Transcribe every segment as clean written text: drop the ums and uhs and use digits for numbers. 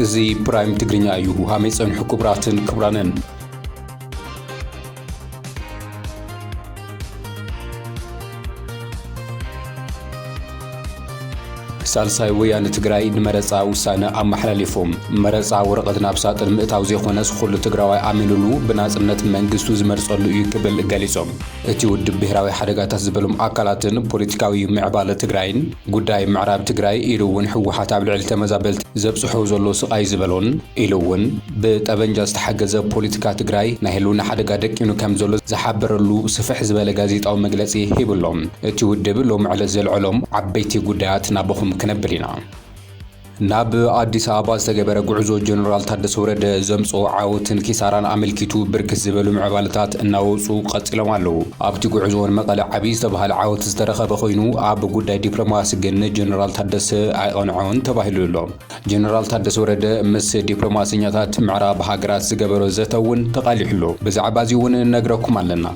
زي برايم تقرينيا أيوه هاميسن حكوبراتن كبرانن سالساي ويان تግራይ ንመረፃ ውሳነ ኣመሓላሊፎም መረፃ ወረቐትና ብሳጥን ምእታው ዘይኾነስ ኩሉ ትግራዋይ ኣሚኑሉ ብናጽነት መንግስቱ ዝመርጸሉ እዩ ክብል ገሊጾም እቲ ውድብ ብሄራዊ ሓደጋታት ዝበሎም ኣካላትን ፖለቲካዊ ምዕባለ ትግራይን ጉዳይ ምዕራብ ትግራይ ኢሉ እውን ህወሓት ኣብ ልዕሊ ተመዛበልቲ ዘብጽሖ ዘሎ ስቃይ ዝበሎን ኢሉ እውን ብጠበንጃ ዝተሓገዘ ፖለቲካ ትግራይ ናይ ህልውና ሓደጋ ደቂኑ ከም ዘሎ ዝሓበረሉ ስፍሕ ዝበለ ጋዜጣዊ መግለጺ ሂብሎም እቲ ውድብ ሎም ዕለት ዘልዕሎም ዓበይቲ ጉዳያት ናበኹም كنبلينا ناب አዲስ አበባ ዝተገበረ ጉዕዞ ጀነራል ታደሰ ወረደ ዘምጾ ዓውትን ኪሳራን አመልኪቱ ብርክት ዝበሉ ምዕባለታት እናወጹ ቀጽሎም አለው ኣብቲ ጉዕዞን መቀለ ዓቢ ዝተባሃለ ዓውት ዝተረኸበ ኮይኑ ኣብ ጉዳይ ዲፕሎማሲ ግን ጀነራል ታደሰ ኣይቀንዖን ተባሂሉሎ ጀነራል ታደሰ ወረደ ምስ ዲፕሎማሲኛታት ምዕራብ ሃገራት ዝገበሮ ዘተውን ተቃሊሕሎ ብዛዕባ እዚ እውን ነግረኩም ኣለና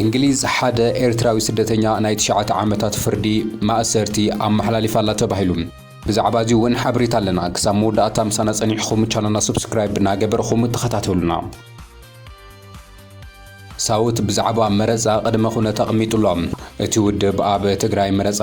እንግሊዝ ሓደ ኤርትራዊ ስደተኛ ናይ 9 ዓመታት ፍርዲ ማእሰርቲ ኣመሓላሊፋላ ተባሂሉ ብዛዕባ እዚ እውን ሓበሬታ ኣለና ክሳብ መወዳእታ ምሳና ጸኒሕኩም ቻናልና ሰብስክራይብ እናገበርኩም ተኸታተሉና ሳውት ብዛዕባ መረፃ ቅድመ ኩነት ኣቕሚጡሎም እቲ ውድብ ኣብ ትግራይ መረፃ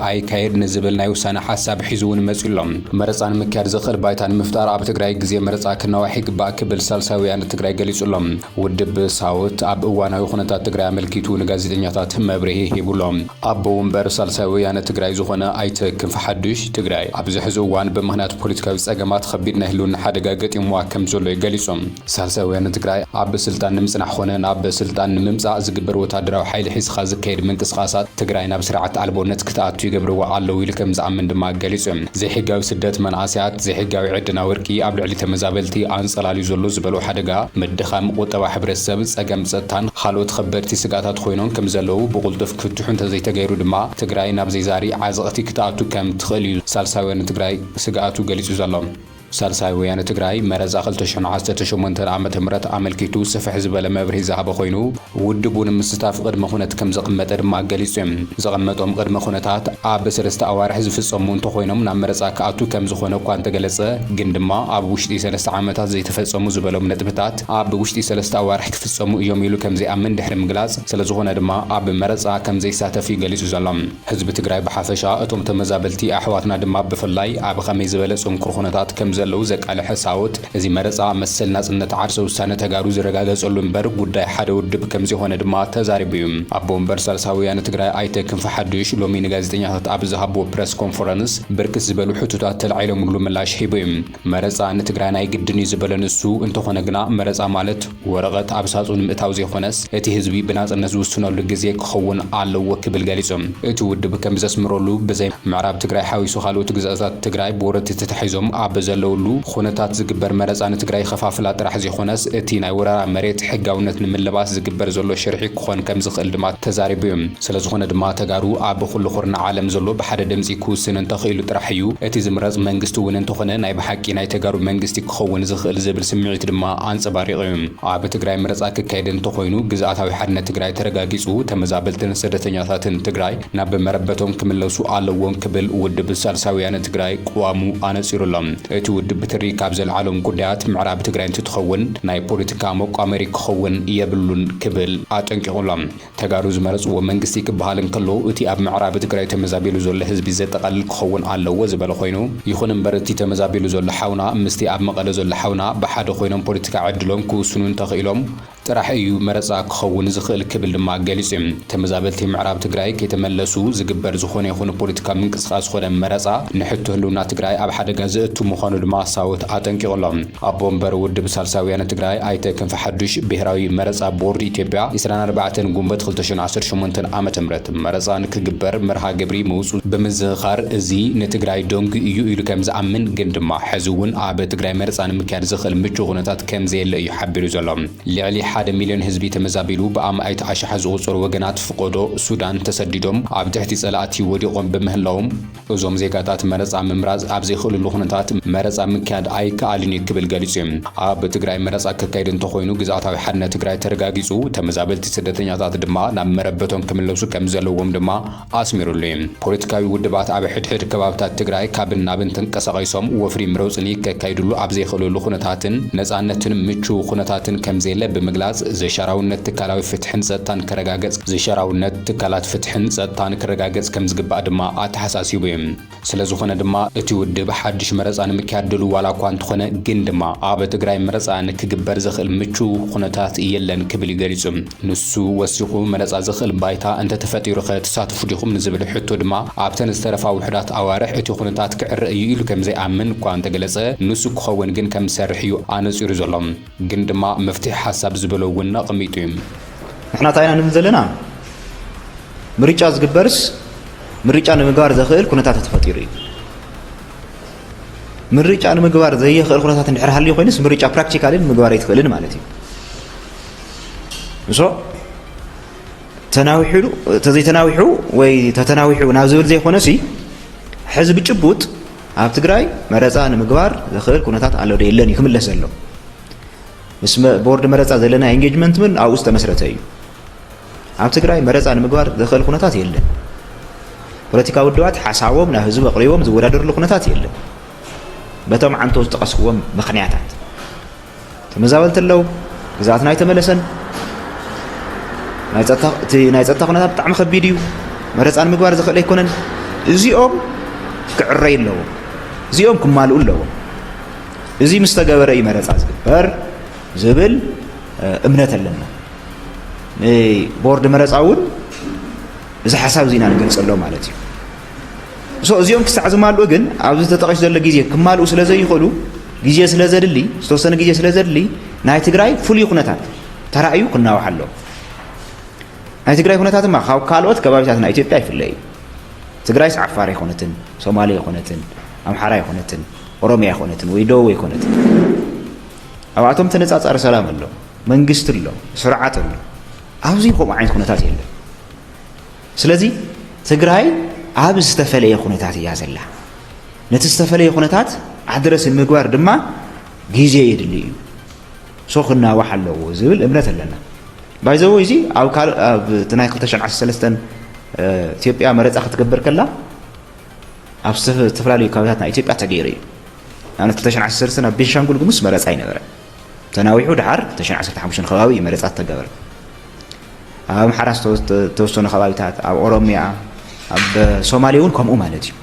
ኣይካየድ ንዝብል ናይ ውሳነ ሓሳብ ሒዙውን መጺሎም መረፃን ምክያድ ዝኽእል ባይታን ምፍጣር ኣብ ትግራይ ግዜ መረፃ ክነዋሒ ግባእ ክብል ሳልሳይ ወያነ ትግራይ ገሊጹሎም ውድብ ሳውት ኣብ እዋናዊ ኩነታት ትግራይ ኣመልኪቱ ንጋዜጠኛታት መብርሂ ሂቡሎም ኣብ ወንበር ሳልሳይ ወያነ ትግራይ ዝኾነ ኣይተ ክንፈ ሓዱሽ ትግራይ ኣብ ዝሕዚ እዋን ብምኽንያት ፖለቲካዊ ጸገማት ከቢድ ናይ ህልውና ሓደጋ ገጢምዋ ከም ዘሎ ይገሊጾም ሳልሳይ ወያነ ትግራይ ኣብ ስልጣን ንምጽናሕ ኾነ ናብ ስልጣን ንምምጻእ ዝግበር ወታደራዊ ሓይሊ ሒዝኻ ዝካየድ ምንቅስቓሳት ትግራይ ናብ ስርዓት ኣልቦነት ክትኣቱ ይገብርዎ ኣለዉ ኢሉ ከም ዝኣምን ድማ ገሊጾም ዘይሕጋዊ ስደት መንእሰያት ዘይሕጋዊ ዕድና ወርቂ ኣብ ልዕሊ ተመዛበልቲ ኣንጸላልዩ ዘሎ ዝበሎ ሓደጋ ምድኻም ቁጠባ ሕብረተሰብ ጸገም ጸጥታን ካልኦት ከበድቲ ስጋታት ኮይኖም ከም ዘለዉ ብቁልጡፍ ክትሕሑ እንተዘይተገይሩ ድማ ትግራይ ናብ ዘይዛሪ ዓዘቕቲ ክትኣቱ ከም ትኽእል እዩ ሳልሳይ ወያነ ትግራይ ስጋኣቱ ገሊጹ ዘሎ ሳልሳይ ወያነ ትግራይ መረፃ 2018 ዓመተ ምህረት ኣመልኪቱ ስፍሕ ዝበለ መብርሂ ዝሃበ ኮይኑ ውድቡን ምስታፍ ቅድመ ኩነት ከም ዘቕመጠ ድማ ገሊጾም ዘቐመጦም ቅድመ ኩነታት ኣብ ሰለስተ ኣዋርሕ ዝፍጸሙ እንተኾይኖም ናብ መረፃ ከኣቱ ከም ዝኾነ እኳ እንተገለጸ ግን ድማ ኣብ ውሽጢ 3 ዓመታት ዘይተፈጸሙ ዝበሎም ነጥብታት ኣብ ውሽጢ 3 ኣዋርሕ ክፍጸሙ እዮም ኢሉ ከም ዘይኣምን ድሕሪ ምግላጽ ስለዝኾነ ድማ ኣብ መረፃ ከም ዘይሳተፍ ገሊጹ ዘሎ ህዝቢ ትግራይ ብሓፈሻ እቶም ተመዛበልቲ ኣሕዋትና ድማ ብፍላይ ኣብ ከመይ ዝበለ ጽንኩር ኩነታት ከም ዘለው ዘቃለ ሕሳውት እዚ መረፃ መሰል ናጽነት ዓርሰ ውሳነ ተጋሩ ዝረጋገጸሉ እምበር ጉዳይ ሓደ ውድብ ከም ዝኾነ ድማ ተዛሪቡ እዩ ኣብ ወንበር ሳልሳይ ወያነ ትግራይ ኣይተ ክንፈ ሓዱሽ ሎሚ ንጋዜጠኛታት ኣብ ዝሃቦ ፕሬስ ኮንፈረንስ ብርክት ዝበሉ ሕቶታት ተላዒሎምሉ ምላሽ ሂቡ እዩ መረፃ ንትግራይ ናይ ግድን እዩ ዝበለ ንሱ እንተኾነ ግና መረፃ ማለት ወረቐት ኣብ ሳጹን ምእታው ዘይኾነስ እቲ ህዝቢ ብናጽነት ዝውስነሉ ግዜ ክኸውን ኣለዎ ክብል ገሊጾም እቲ ውድብ ከም ዘስምረሉ ብዘይ ምዕራብ ትግራይ ሓዊሱ ካልኦት ግዛኣታት ትግራይ ብወረርቲ ተታሒዞም ኣብ ዘለው ኩነታት ዝግበር መረፃ ንትግራይ ከፋፍላ ጥራሕ ዘይኾነስ እቲ ናይ ወረራ መሬት ሕጋውነት ንምልባስ ዝግበር ዘሎ ሽርሒ ክኾን ከም ዝኽእል ድማ ተዛሪቡ እዩ ስለዝኾነ ድማ ተጋሩ ኣብ ኩሉ ኹርና ዓለም ዘሎ ብሓደ ድምፂ ክውስን እንተኽኢሉ ጥራሕ እዩ እቲ ዝምረፅ መንግስቲ እውን እንተኾነ ናይ ብሓቂ ናይ ተጋሩ መንግስቲ ክኸውን ዝኽእል ዝብል ስምዒት ድማ ኣንጸባሪቑ እዩ ኣብ ትግራይ መረፃ ክካየድ እንተኾይኑ ግዝኣታዊ ሓድነት ትግራይ ተረጋጊጹ ተመዛበልትን ስደተኛታትን ትግራይ ናብ መረበቶም ክምለሱ ኣለዎም ክብል ውድብ ሳልሳይ ወያነ ትግራይ ቅዋሙ ኣነጺሩሎም እቲ ውድብ ትሪ ካብ ዘለዓሎም ጉዳያት ምዕራብ ትግራይ እንትትኸውን ናይ ፖለቲካ መቋመሪ ክኸውን የብሉን ክብል ኣጠንቂቑሎም ተጋሩ ዝመረፅዎ መንግስቲ ክበሃል እንከሎ እቲ ኣብ ምዕራብ ትግራይ ተመዛቢሉ ዘሎ ህዝቢ ዘጠቃልል ክኸውን ኣለዎ ዝበለ ኮይኑ ይኹን እምበር እቲ ተመዛቢሉ ዘሎ ሓውና ምስቲ ኣብ መቐለ ዘሎ ሓውና ብሓደ ኮይኖም ፖለቲካ ዕድሎም ክውስኑ እንተኽኢሎም ጥራሕ እዩ መረፃ ክኸውን ዝኽእል ክብል ድማ ገሊጹ ተመዛበልቲ ምዕራብ ትግራይ ከይተመለሱ ዝግበር ዝኾነ ይኹን ፖለቲካ ምንቅስቓስ ዝኾነ መረፃ ንሕቶ ህልውና ትግራይ ኣብ ሓደጋ ዝእቱ ምዃኑ ድማ ሳውት ኣጠንቂቑሎም ኣብ ወንበር ውድብ ሳልሳይ ወያነ ትግራይ ኣይተ ክንፈ ሓዱሽ ብሄራዊ መረፃ ቦርድ ኢትዮጵያ 24 ጉንበት 2018 ዓመተ ምህረት መረፃ ንክግበር መርሃ ግብሪ ምውፁ ብምዝኻር እዚ ንትግራይ ዶንግ እዩ ኢሉ ከም ዝኣምን ግን ድማ ሕዚ እውን ኣብ ትግራይ መረፃ ንምክያድ ዝኽእል ምቹ ኩነታት ከም ዘየለ እዩ ሓቢሩ ዘሎ ልዕሊ 1 ሚልዮን ህዝቢ ተመዛቢሉ በአማይት አሻሕ ዝቁፅሩ ወገናት ፍቆዶ ሱዳን ተሰዲዶም ኣብ ትሕቲ ጸላእቲ ወዲቖም ብምህላዎም እዞም ዜጋታት መረፃ ምምራዝ ኣብ ዘይኽእልሉ ኩነታት መረፃ ምክያድ ኣይከኣልን ክብል ገሊጹ እዩ። ኣብ ትግራይ መረፃ ክካየድ እንተኾይኑ ግዝኣታዊ ሓድነት ትግራይ ተረጋጊጹ ተመዛበልቲ ስደተኛታት ድማ ናብ መረበቶም ክምለሱ ከም ዘለዎም ድማ ኣስሚሩሉ እዩ። ፖለቲካዊ ውድባት ኣብ ሕድሕድ ከባብታት ትግራይ ካብን ናብን ተንቀሳቒሶም ወፍሪ ምረውፅኒ ከካይድሉ ኣብ ዘይኽእልሉ ኩነታትን ነፃነትን ምቹው ኩነታትን ከም ዘየለ ብምግላጽ ዘሸራውነት ትካላዊ ፍትሕን ጸጥታን ከረጋገጽ ዘሸራውነት ትካላት ፍትሕን ጸጥታን ከረጋገጽ ከም ዝግባእ ድማ ኣተሓሳሲቡ እዩ። ስለዝኾነ ድማ እቲ ውድብ ሓድሽ መረፃ ንምክያድ ድልው ዋላ እኳ እንተኾነ ግን ድማ ኣብ ትግራይ መረፃ ንክግበር ዝኽእል ምቹው ኩነታት የለን ክብል ገሊጹ ንሱ ወሲኹ መረፃ ዝኽእል ባይታ እንተተፈጢሩ ከተሳትፉ ዲኹም ንዝብል ሕቶ ድማ ኣብተን ዝተረፋ ውሕዳት ኣዋርሕ እቲ ኩነታት ክዕርእ እዩ ኢሉ ከም ዘይኣምን እኳ እንተገለጸ ንሱ ክኸውን ግን ከም ዝሰርሕ እዩ ኣነፂሩ ዘሎ ግን ድማ መፍትሒ ሓሳብ ዝበሎ እውን ኣቐሚጡ እዩ። ንሕና ታይና ንብል ዘለና ምርጫ ዝግበርስ ምርጫ ንምግባር ዘኽእል ኩነታት ተፈጢሩ እዩ። ምርጫ ንምግባር ዘይኽእል ኩነታት እንድሕር ሃልዩ ኮይኑስ ምርጫ ፕራክቲካሊ ንምግባር ኣይትኽእልን ማለት እዩ። እሶ ተናዊሑ ተዘይተናዊሑ ወይ ተተናዊሑ ናብ ዝብል ዘይኮነሲ ሕዝቢ ጭቡጥ ኣብ ትግራይ መረፃ ንምግባር ዝኽእል ኩነታት ኣሎ ዶ የለን ይክምለስ ዘሎ ምስ ቦርድ መረፃ ዘለና ኤንጌጅመንት ምን ኣብኡ ዝተመስረተ እዩ። ኣብ ትግራይ መረፃ ንምግባር ዝኽእል ኩነታት የለን። ፖለቲካዊ ውድባት ሓሳቦም ናብ ህዝቢ ኣቕሪቦም ዝወዳደርሉ ኩነታት የለን። በቶም ዓንቶ ዝጠቐስዎም ምኽንያታት ተመዛበልቲ ኣለዉ፣ ግዝኣትና ኣይተመለሰን፣ ናይ ጸጥታ ኩነታት ብጣዕሚ ከቢድ እዩ፣ መረፃ ንምግባር ዝኽእል ኣይኮነን። እዚኦም ክዕረይ ኣለዎም፣ እዚኦም ክማልኡ ኣለዎም። እዚ ምስ ተገበረ እዩ መረፃ ዝግበር ዝብል እምነት ኣለና። ቦርድ መረፃ እውን እዚ ሓሳብ እዚና ንገልጽ ኣሎ ማለት እዩ። እዚኦም ክሳዕ ዝማልኡ ግን ኣብዚ ተጠቒሱ ዘሎ ግዜ ክማልኡ ስለ ዘይኽእሉ ግዜ ስለ ዘድሊ ዝተወሰነ ግዜ ስለ ዘድሊ ናይ ትግራይ ፍሉይ ኩነታት ተራእዩ ክናዋሕ ኣለዎ። ናይ ትግራይ ኩነታት ድማ ካብ ካልኦት ከባቢታት ናይ ኢትዮጵያ ይፍለ እዩ። ትግራይስ ዓፋር ኣይኮነትን፣ ሶማሌ ኣይኮነትን፣ ኣምሓራ ኣይኮነትን፣ ኦሮሚያ ኣይኮነትን ወይ ደቡብ ኣይኮነትን። ኣብኣቶም ተነጻጻሪ ሰላም ኣሎ፣ መንግስቲ ኣሎ፣ ስርዓት ኣሎ። ኣብዚ ከምኡ ዓይነት ኩነታት የለን። ስለዚ ትግራይ ኣብ ዝተፈለየ ኩነታት እያ ዘላ። ነቲ ዝተፈለየ ኩነታት ኣድረስ ንምግባር ድማ ግዜ የድሊ እዩ። ክናዋሕ ኣለዎ ዝብል እምነት ኣለና። ባይዘዎ እዚ ኣብ ናይ 2013 ኢትዮጵያ መረፃ ክትገበር ከላ ኣብ ዝተፈላለዩ ከባቢታት ናይ ኢትዮጵያ ተገይሩ እዩ። ኣብ 2013 ኣብ ቤንሻንጉል ጉሙዝ መረፃ ይነበረ ተናዊሑ ድሓር 2015 ከባቢ መረፃ ተገበረ። ኣብ ኣምሓራ ዝተወሰኑ ከባቢታት፣ ኣብ ኦሮሚያ፣ ኣብ ሶማሌ እውን ከምኡ ማለት እዩ።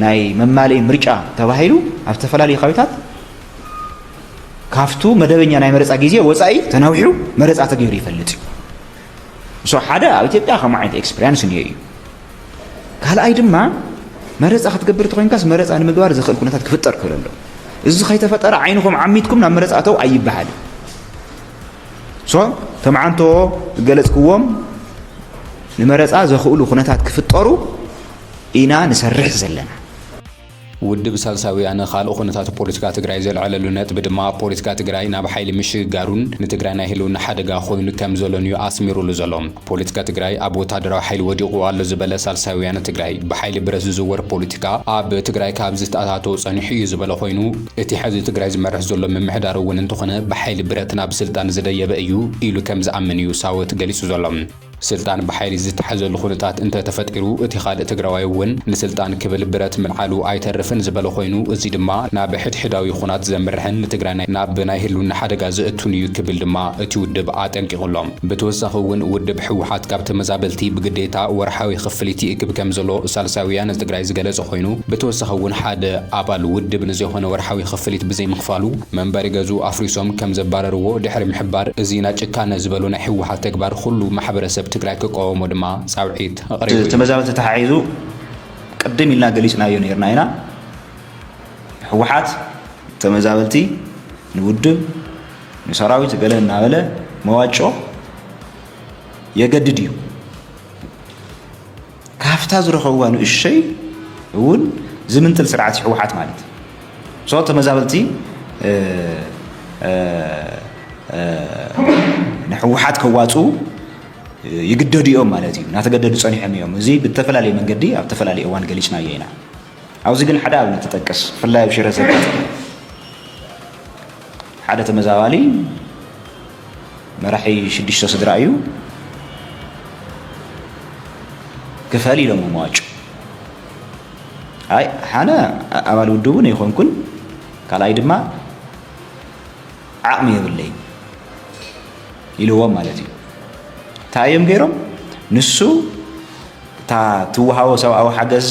ናይ መማለይ ምርጫ ተባሂሉ ኣብ ዝተፈላለዩ ከባቢታት ካፍቱ መደበኛ ናይ መረፃ ግዜ ወፃኢ ተናዊሑ መረፃ ተገይሩ ይፈልጥ እዩ። ሓደ ኣብ ኢትዮጵያ ከምኡ ዓይነት ኤክስፔሪንስ እኒአ እዩ። ካልኣይ ድማ መረፃ ክትገብር ተኮይንካስ መረፃ ንምግባር ዝኽእል ኩነታት ክፍጠር ክእል ኣሎ። እዚ ከይተፈጠረ ዓይንኩም ዓሚትኩም ናብ መረፃ ኣተው ኣይበሃል። ከም ዓንቶ ገለጽክዎም ንመረፃ ዘኽእሉ ኩነታት ክፍጠሩ ኢና ንሰርሕ ዘለና። ውድብ ሳልሳውያን ካልእ ኩነታት ፖለቲካ ትግራይ ዘልዓለሉ ነጥቢ ድማ ፖለቲካ ትግራይ ናብ ሓይሊ ምሽግጋሩን ንትግራይ ናይ ህልውና ሓደጋ ኮይኑ ከም ዘሎን እዩ ኣስሚሩሉ ዘሎ። ፖለቲካ ትግራይ ኣብ ወታደራዊ ሓይሊ ወዲቑ ኣሎ ዝበለ ሳልሳውያን ትግራይ ብሓይሊ ብረት ዝዝወር ፖለቲካ ኣብ ትግራይ ካብ ዝተኣታተወ ጸኒሑ እዩ ዝበለ ኮይኑ እቲ ሕዚ ትግራይ ዝመርሕ ዘሎ ምምሕዳር እውን እንተኾነ ብሓይሊ ብረት ናብ ስልጣን ዝደየበ እዩ ኢሉ ከም ዝኣምን እዩ ሳወት ገሊጹ ዘሎ። ስልጣን በሓይሊ ዝተሓዘሉ ኩነታት እንተተፈጢሩ እቲ ካልእ ትግራዋይ እውን ንስልጣን ክብል ብረት ምልዓሉ ኣይተርፍን ዝበለ ኮይኑ እዚ ድማ ናብ ሕድሕዳዊ ኩናት ዘምርሕን ንትግራይ ናብ ናይ ህልውና ሓደጋ ዝእቱን እዩ ክብል ድማ እቲ ውድብ ኣጠንቂቑሎም። ብተወሳኺ እውን ውድብ ሕወሓት ካብ ተመዛበልቲ ብግዴታ ወርሓዊ ክፍሊት ይእክብ ከም ዘሎ ሳልሳውያን ትግራይ ዝገለጸ ኮይኑ ብተወሳኺ እውን ሓደ ኣባል ውድብ ንዘይኮነ ወርሓዊ ክፍሊት ብዘይምኽፋሉ መንበሪ ገዙ ኣፍሪሶም ከም ዘባረርዎ ድሕሪ ምሕባር እዚ ና ጭካነ ዝበሉ ናይ ሕወሓት ተግባር ኩሉ ማሕበረሰብ ትግራይ ክቆወሞ ድማ ጻውዒት ኣቕሪቡ ተመዛበልቲ ተሓሒዙ ቅድም ኢልና ገሊጽናዮ ነርና ኢና ሕወሓት ተመዛበልቲ ንውድብ ንሰራዊት ገለ እናበለ መዋጮ የገድድ እዩ። ካፍታ ዝረኸብዋ ንእሸይ እውን ዝምንትል ስርዓት ሕወሓት ማለት ተመዛበልቲ ንሕወሓት ከዋፁ ይግደዱ እዮም ማለት እዩ ናተገደዱ ጸኒሖም እዮም እዚ ብተፈላለየ መንገዲ ኣብ ተፈላለየ እዋን ገሊጽናዮ ኢና ኣብዚ ግን ሓደ ኣብነት ተጠቀስ ፍላይ ኣብ ሽረ ዘጋጠመ ሓደ ተመዛባሊ መራሒ 6 ስድራ እዩ ክፈል ኢሎም መዋጮ ኣይ ሓነ ኣባል ውድቡን ይኾንኩን ካልኣይ ድማ ዓቕሚ የብለይ ኢልዎም ማለት እዩ ታዮም ገይሮም ንሱ ትውሃቦ ሰብኣዊ ሓገዝ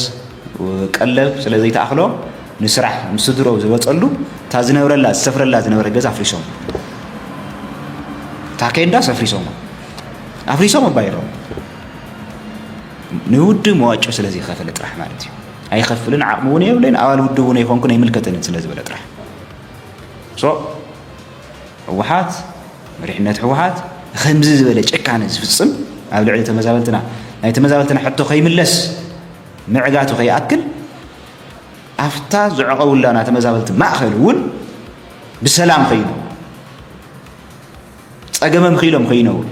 ቀለብ ስለዘይተኣኽሎ ንስራሕ ምስ ስድሮ ዝወፀሉ ዝነበረላ ዝሰፍረላ ዝነበረ ገዛ ኣፍሪሶም ታከንዳ ኣፍሪሶም ኣባይሮም ንውድ መዋጮ ስለዚ ይኸፍል ጥራሕ ማለት እዩ ኣይኸፍልን ዓቕሚ እውን የብለን ኣባል ውድብ እውን ኣይኮንኩን ኣይምልከተንን ስለ ዝበለ ጥራሕ ህወሓት መሪሕነት ህወሓት ከምዚ ዝበለ ጭካነ ዝፍፅም ኣብ ልዕሊ ተመዛበልትና ናይ ተመዛበልትና ሕቶ ከይምለስ ምዕጋቱ ከይኣክል ኣፍታ ዝዕቐቡላና ተመዛበልቲ ማእኸል እውን ብሰላም ከይኑ ፀገመም ክኢሎም ከይነብሩ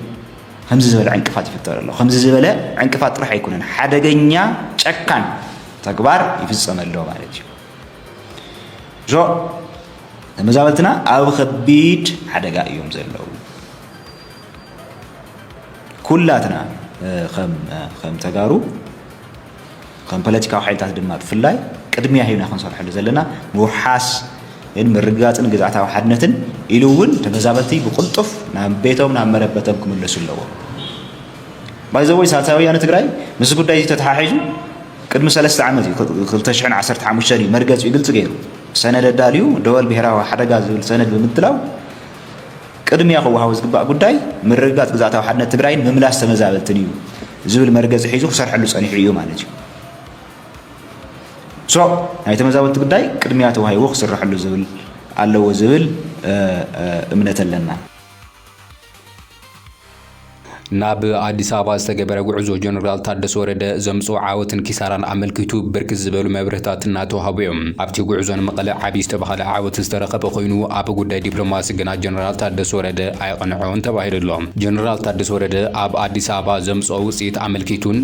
ከምዚ ዝበለ ዕንቅፋት ይፍጠር ኣሎ ከምዚ ዝበለ ዕንቅፋት ጥራሕ ኣይኮነን ሓደገኛ ጨካን ተግባር ይፍፀም ኣሎ ማለት እዩ ተመዛበልትና ኣብ ከቢድ ሓደጋ እዮም ዘለዉ ኩላትና ከም ተጋሩ ከም ፖለቲካዊ ሓይልታት ድማ ብፍላይ ቅድሚያ ሂብና ክንሰርሐሉ ዘለና ምውሓስ ምርግጋፅን ግዝኣታዊ ሓድነትን ኢሉ እውን ተመዛበልቲ ብቁልጡፍ ናብ ቤቶም ናብ መረበቶም ክምለሱ ኣለዎም ባይዘወይ ሳልሳይ ወያነ ትግራይ ምስ ጉዳይ ተተሓሒዙ ቅድሚ 3 ዓመት እዩ 2015 እዩ መርገፂ ይግልጽ ገይሩ ሰነድ ኣዳልዩ ደወል ብሄራዊ ሓደጋ ዝብል ሰነድ ብምትላው ቅድሚያ ክወሃቦ ዝግባእ ጉዳይ ምርግጋፅ ግዝኣታዊ ሓድነት ትግራይን ምምላስ ተመዛበልትን እዩ ዝብል መርገፂ ሒዙ ክሰርሐሉ ጸኒሑ እዩ ማለት እዩ ናይ ተመዛበልቲ ጉዳይ ቅድሚያ ተዋሂቦ ክስርሐሉ ዝብል ኣለዎ ዝብል እምነት ኣለና ናብ አዲስ አበባ ዝተገበረ ጉዕዞ ጀነራል ታደሰ ወረደ ዘምጾ ዓወትን ኪሳራን አመልክቱ ብርክት ዝበሉ መብረታት እናተዋሃቡ እዮም ኣብቲ ጉዕዞን መቐለ ዓቢ ዝተባሃለ ዓወት ዝተረኸበ ኮይኑ ኣብ ጉዳይ ዲፕሎማሲ ግና ጀነራል ታደሰ ወረደ ኣይቀንዖን ተባሂሉሎ ጀነራል ታደሰ ወረደ ኣብ አዲስ አበባ ዘምጾ ውጽኢት አመልክቱን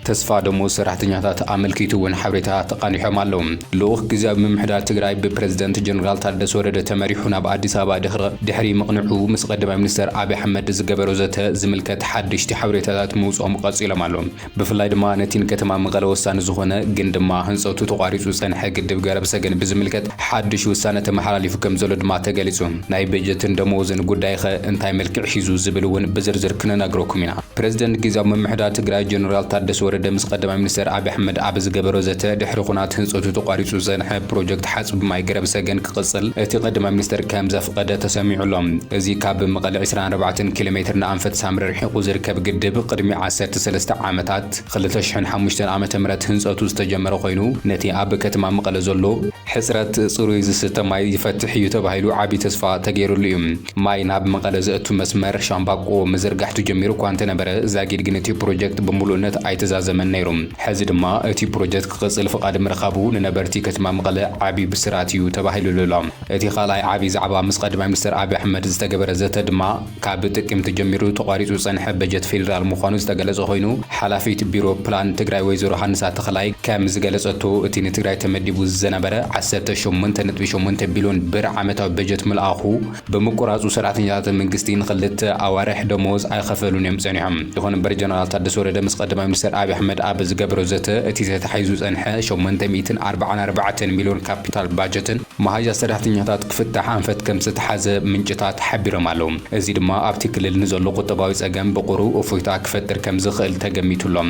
ተስፋ ደሞዝ ሰራሕተኛታት አመልክቱን ሓበሬታ ተቃኒሖም ኣለዉ ልኡኽ ጊዜያዊ ምምሕዳር ትግራይ ብፕሬዝደንት ጀነራል ታደሰ ወረደ ተመሪሑ ናብ አዲስ አበባ ድሕሪ ምቕንዑ ምስ ቀዳማይ ሚኒስትር አብይ አሕመድ ዝገበሮ ዘተ ዝምልከት ሓድሽቲ ሓበሬታታት ምውጾም ቀጺሎም ኣለዉ ብፍላይ ድማ ነቲን ከተማ መቐለ ወሳኒ ዝኾነ ግን ድማ ህንጸቱ ተቋሪጹ ጸንሐ ግድብ ገረብ ሰገን ብዝምልከት ሓድሽ ውሳነ ተመሓላሊፉ ከም ዘሎ ድማ ተገሊጹ ናይ በጀትን ደሞዝን ጉዳይ እንታይ መልክዕ ሒዙ ዝብል እውን ብዝርዝር ክንነግረኩም ኢና ፕሬዝደንት ጊዜያዊ ምምሕዳር ትግራይ ጀነራል ታደሰ ወረደ ምስ ቀዳማይ ሚኒስትር አብይ አሕመድ ኣብ ዝገበሮ ዘተ ድሕሪ ኩናት ህንጸቱ ተቋሪጹ ጸንሐ ፕሮጀክት ሓጽቢ ማይ ገረብ ሰገን ክቕጽል እቲ ቀዳማይ ሚኒስትር ከም ዘፍቀደ ተሰሚዑሎም እዚ ካብ መቐለ 24 ኪሎ ሜትር ንኣንፈት ሳምረ ርሒቑ ዝርከብ ግድብ ቅድሚ 13 ዓመታት 2005 ዓመተ ምህረት ህንጸቱ ዝተጀመረ ኮይኑ ነቲ ኣብ ከተማ መቐለ ዘሎ ሕጽረት ጽሩይ ዝስተ ማይ ይፈትሕ እዩ ተባሂሉ ዓቢ ተስፋ ተገይሩሉ እዩ ማይ ናብ መቐለ ዘእቱ መስመር ሻምባቆ ምዝርጋሕቱ ጀሚሩ እኳ እንተነበረ ዛጊድ ግን እቲ ፕሮጀክት ብምሉእነት ኣይተዛዘመን ነይሩ ሕዚ ድማ እቲ ፕሮጀክት ክቕጽል ፍቓድ ምርኻቡ ንነበርቲ ከተማ መቐለ ዓቢ ብስራት እዩ ተባሂሉሎ እቲ ካልኣይ ዓቢ ዛዕባ ምስ ቀዳማይ ሚኒስትር አብይ አሕመድ ዝተገበረ ዘተ ድማ ካብ ጥቅምቲ ጀሚሩ ተቋሪጹ ጸንሐ በጀት ፌደራል ምዃኑ ዝተገለጸ ኮይኑ ሓላፊት ቢሮ ፕላን ትግራይ ወይዘሮ ሃንሳ ተኽላይ ከም ዝገለጸቶ እቲ ንትግራይ ተመዲቡ ዝነበረ 18.8 ቢልዮን ብር ዓመታዊ በጀት ምልኣኹ ብምቁራጹ ሰራሕተኛታት መንግስቲ ንኽልተ ኣዋርሕ ደሞዝ ኣይኸፈሉን እዮም ጸኒሖም ይኹን እምበር ጀነራል ታደሰ ወረደ ምስ ቀዳማይ ሚኒስትር አብይ አሕመድ ኣብ ዝገበሮ ዘተ እቲ ተተሓሒዙ ጸንሐ 844 ሚልዮን ካፒታል ባጀትን መሃጃ ሰራሕተኛታት ክፍታሕ ኣንፈት ከም ዝተሓዘ ምንጭታት ሓቢሮም ኣለዉ እዚ ድማ ኣብቲ ክልል ንዘሎ ቁጠባዊ ጸገም ብቁሩ እፎይታ ክፈጥር ከም ዝኽእል ተገሚቱሎም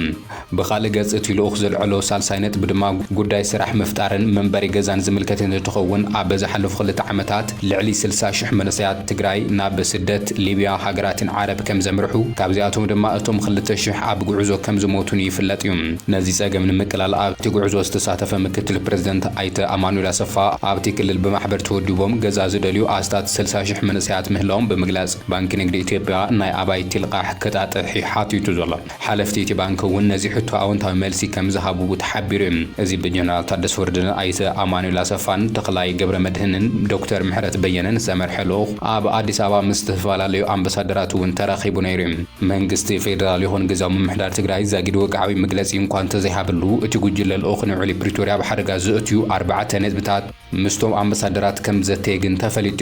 ብኻልእ ገጽ እቲ ልኡኽ ዘልዕሎ ሳልሳይ ነጥቢ ድማ ጉዳይ ስራሕ ምፍጣርን መንበሪ ገዛን ዝምልከት እንትኸውን ኣብ ዝሓለፉ 2 ዓመታት ልዕሊ 60,000 መንእሰያት ትግራይ ናብ ስደት ሊብያ ሃገራትን ዓረብ ከም ዘምርሑ ካብዚኣቶም ድማ እቶም 2000 ኣብ ጉዕዞ ከም ዝሞቱን ይፍለጥ እዩ ነዚ ጸገም ንምቅላል ኣብቲ ጉዕዞ ዝተሳተፈ ምክትል ፕሬዝደንት ኣይተ ኣማኑኤል ኣሰፋ ኣብቲ ክልል ብማሕበር ተወዲቦም ገዛ ዝደልዩ ኣስታት 60,000 መንእሰያት ምህላዎም ብምግላጽ ባንኪ ንግዲ ኢትዮጵያ ናይ ኣባይቲ ልቃሕ ከጣጥሕ ሓቲቱ ዘሎ ሓለፍቲ እቲ ባንኪ እውን ነዚ ሕቶ ኣወንታዊ መልሲ ከም ዝሃቡ ተሓቢሩ እዚ ብጀነራል ታደሰ ወረደን ኣይተ ኣማኑኤል ኣሰፋን ተኽላይ ገብረ መድህንን ዶክተር ምሕረት በየነን ዝተመርሐሉ ኣብ አዲስ አበባ ምስ ተፈላለዩ ኣምባሳደራት እውን ተራኺቡ ነይሩ መንግስቲ ፌደራል ይኹን ግዛዊ ምምሕዳር ትግራይ ዛጊድ ወግዓዊ መግለጺ እንኳን ተዘይሃብሉ እቲ ጉጅለ ልኡኽ ንውዕሊ ፕሪቶሪያ ብሓደጋ ዝእትዩ 4 ነጥብታት ምስቶም ኣምባሳደራት ከም ዘተየግን ተፈሊጡ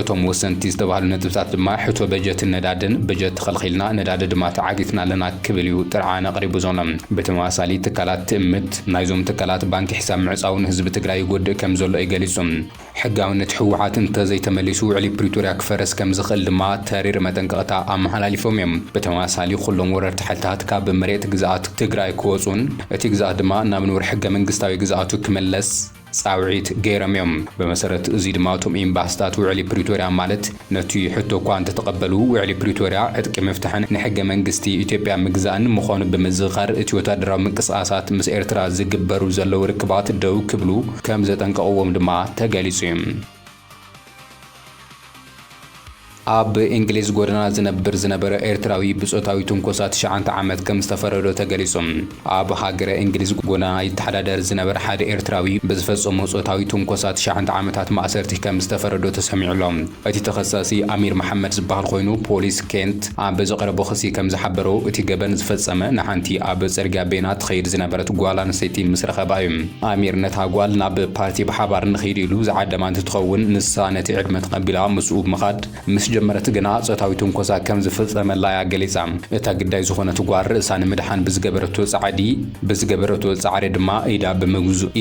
እቶም ወሰንቲ ዝተባሃሉ ነጥብታት ድማ ሕቶ በጀት ነዳድን በጀት ተኸልኺልና ነዳድ ድማ ተዓጊትና ኣለና ክብል እዩ ጥርዓን ኣቕሪቡ ዘሎ ብተመሳሳሊ ትካላት ትእምት ናይዞም ትካላት ባንኪ ሒሳብ ምዕፃውን ህዝቢ ትግራይ ይጎድእ ከም ዘሎ ይገሊጹ ሕጋውነት ሕወሓት እንተዘይተመሊሱ ውዕሊ ፕሪቶሪያ ክፈረስ ከም ዝኽእል ድማ ተሪር መጠንቀቕታ ኣመሓላሊፎም እዮም ብተመሳሳሊ ኩሎም ወረርቲ ሓይልታት ካብ መሬት ግዛኣት ትግራይ ክወፁን እቲ ግዛኣት ድማ ናብ ንቡር ሕገ መንግስታዊ ግዛኣቱ ክመለስ ጻውዒት ገይሮም እዮም በመሰረት እዚ ድማ እቶም ኤምባሲታት ውዕሊ ፕሪቶሪያ ማለት ነቲ ሕቶ እኳ እንተተቐበሉ ውዕሊ ፕሪቶሪያ ዕጥቂ ምፍታሕን ንሕገ መንግስቲ ኢትዮጵያ ምግዛእን ምዃኑ ብምዝኻር እቲ ወታደራዊ ምንቅስቓሳት ምስ ኤርትራ ዝግበሩ ዘለዉ ርክባት ደው ክብሉ ከም ዘጠንቀቕዎም ድማ ተገሊጹ እዩ ኣብ እንግሊዝ ጎደና ዝነበረ ኤርትራዊ ብጾታዊ ትንኮሳት 9 ዓመት ከም ዝተፈረዶ ተገሊጹ ኣብ ሃገረ እንግሊዝ ጎደና ይተሓዳደር ዝነበረ ሓደ ኤርትራዊ ብዝፈጸሞ ጾታዊ ትንኮሳት 9 ዓመታት ማእሰርቲ ከም ዝተፈረዶ ተሰሚዑሎም እቲ ተኸሳሲ ኣሚር መሐመድ ዝበሃል ኮይኑ ፖሊስ ኬንት ኣብ ዘቕረቦ ክሲ ከም ዝሓበሮ እቲ ገበን ዝፈጸመ ንሓንቲ ኣብ ጽርግያ ቤና ትኸይድ ዝነበረት ጓል ኣንስተይቲ ምስ ረኸባ እዩ ኣሚር ነታ ጓል ናብ ፓርቲ ብሓባር ንኸይድ ኢሉ ዝዓደማ እንትትኸውን ንሳ ነቲ ዕድመ ተቐቢላ ምስኡ ብምኻድ ምስ ጀመረት ግና ጾታዊ ትንኮሳ ከም ዝፈጸመላ ገሊጻ እታ ግዳይ ዝኾነት ጓል ርእሳ ንምድሓን ብዝገበረቶ ጻዕሪ ድማ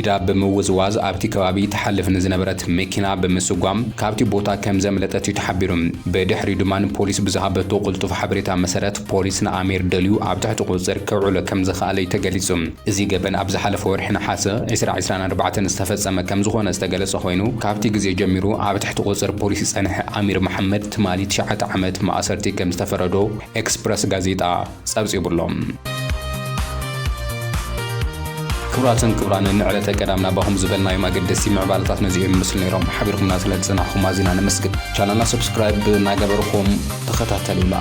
ኢዳ ብምውዝዋዝ ኣብቲ ከባቢ ተሓልፍ ንዝነበረት መኪና ብምስጓም ካብቲ ቦታ ከም ዘምለጠት ተሓቢሩ ብድሕሪ ድማ ፖሊስ ብዝሃበቶ ቁልጡፍ ሓበሬታ መሰረት ፖሊስ ንኣሚር ደልዩ ኣብ ትሕቲ ቁፅር ከውዕሎ ከም ዝኽኣለ ተገሊጹ እዚ ገበን ኣብ ዝሓለፈ ወርሒ ነሓሰ 2024 ዝተፈጸመ ከም ዝኾነ ዝተገለጸ ኮይኑ ካብቲ ግዜ ጀሚሩ ኣብ ትሕቲ ቁፅር ፖሊስ ጸንሐ ኣሚር መሐመድ ትማሊ 9 ዓመት ማእሰርቲ ከም ዝተፈረዶ ኤክስፕረስ ጋዜጣ ጸብጺቡሎም ክብራን ንዕለተ ቀዳምና ባኹም ዝበልናዮ ማገደሲ ምዕባለታት ነዚኦም ምስል ነይሮም ሓቢርኩምና ስለዝጸናሕኩም ኣዚና ነመስግን ቻናልና ሰብስክራይብ እናገበርኩም ተኸታተሉና